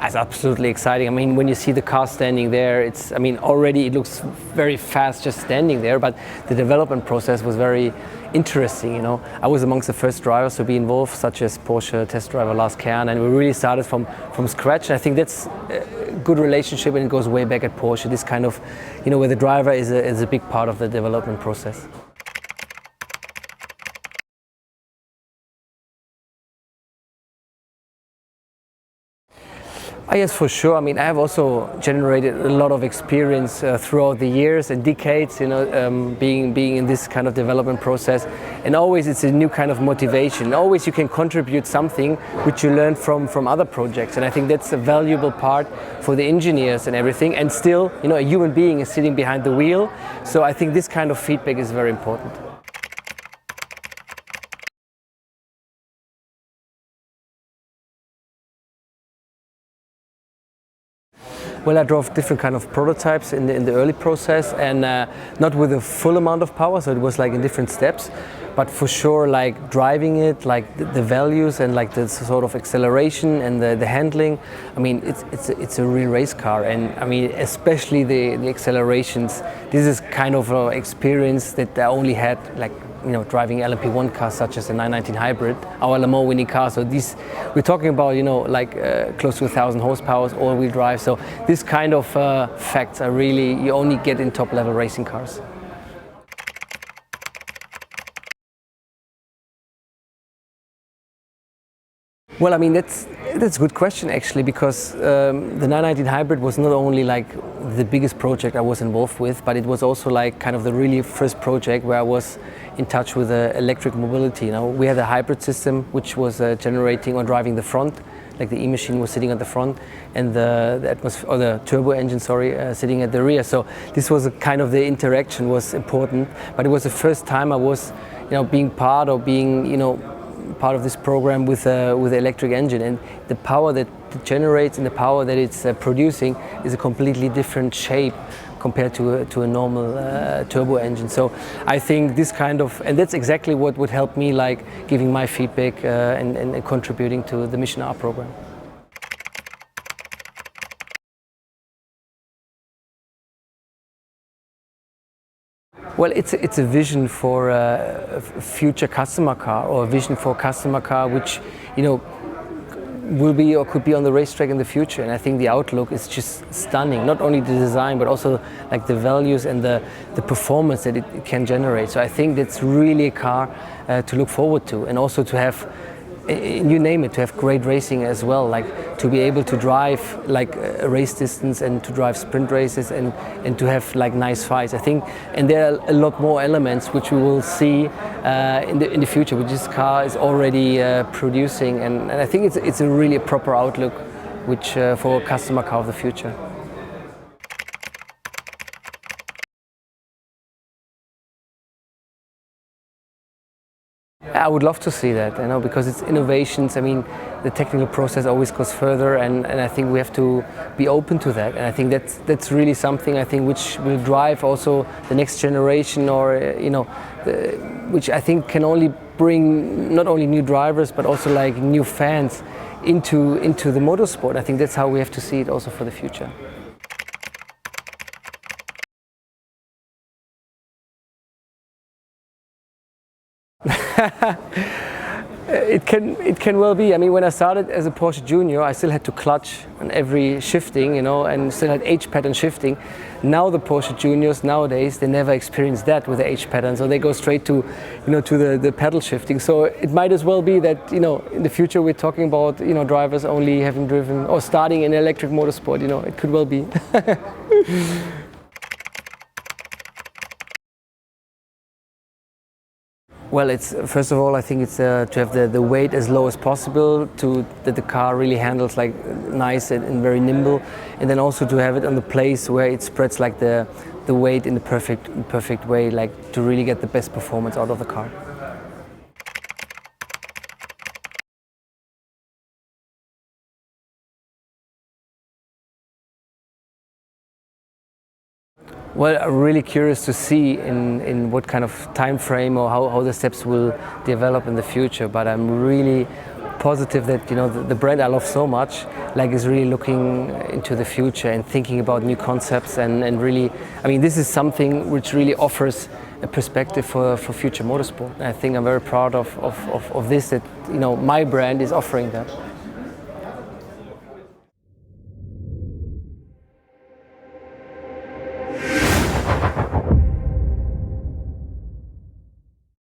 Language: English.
It's absolutely exciting. I mean, when you see the car standing there, already it looks very fast just standing there, but the development process was very interesting. I was amongst the first drivers to be involved, such as Porsche test driver Lars Kern, and we really started from scratch. And I think that's a good relationship, and it goes way back at Porsche. This kind of, where the driver is a big part of the development process. Yes, for sure. I have also generated a lot of experience throughout the years and decades, being in this kind of development process. And always it's a new kind of motivation. Always you can contribute something which you learn from other projects. And I think that's a valuable part for the engineers and everything. And still, a human being is sitting behind the wheel. So I think this kind of feedback is very important. Well, I drove different kind of prototypes in the early process, and not with a full amount of power, so it was like in different steps. But for sure, like driving it, like the values and like the sort of acceleration and the handling. It's a real race car, and especially the accelerations. This is kind of an experience that I only had driving LMP1 cars such as the 919 Hybrid, our Le Mans winning car. So we're talking about close to 1,000 horsepower, all-wheel drive. So this kind of facts are really you only get in top-level racing cars. Well, that's a good question actually, because the 919 Hybrid was not only like the biggest project I was involved with, but it was also like kind of the really first project where I was in touch with electric mobility. We had a hybrid system which was generating or driving the front, like the E-machine was sitting at the front, and the turbo engine, sitting at the rear. So this was a kind of the interaction was important, but it was the first time I was, being part of this program with the electric engine, and the power that it generates and the power that it's producing is a completely different shape compared to a normal turbo engine. So I think this kind of, and that's exactly what would help me like giving my feedback and contributing to the Mission R program. Well, it's a vision for a future customer car, or a vision for a customer car which, will be or could be on the racetrack in the future. And I think the outlook is just stunning. Not only the design, but also like the values and the performance that it can generate. So I think that's really a car to look forward to, and also to have, you name it, to have great racing as well, like to be able to drive like a race distance and to drive sprint races and to have like nice fights. I think, and there are a lot more elements which we will see in the future, which this car is already producing, and I think it's a really proper outlook which for a customer car of the future. I would love to see that, because it's innovations. The technical process always goes further, and I think we have to be open to that. And I think that's really something I think which will drive also the next generation, or which I think can only bring not only new drivers but also like new fans into the motorsport. I think that's how we have to see it also for the future. It can well be. When I started as a Porsche Junior, I still had to clutch on every shifting, and still had H-pattern shifting. Now the Porsche Juniors nowadays, they never experience that with the H-pattern, so they go straight to, to the pedal shifting. So it might as well be that, in the future we're talking about, drivers only having driven or starting in electric motorsport. It could well be. Well, first of all, I think it's to have the weight as low as possible, that the car really handles like nice and very nimble, and then also to have it on the place where it spreads like the weight in the perfect way, like to really get the best performance out of the car. Well, I'm really curious to see in what kind of time frame or how the steps will develop in the future, but I'm really positive that the brand I love so much like is really looking into the future and thinking about new concepts and really, I mean, this is something which really offers a perspective for future motorsport. And I think I'm very proud of this, that my brand is offering that.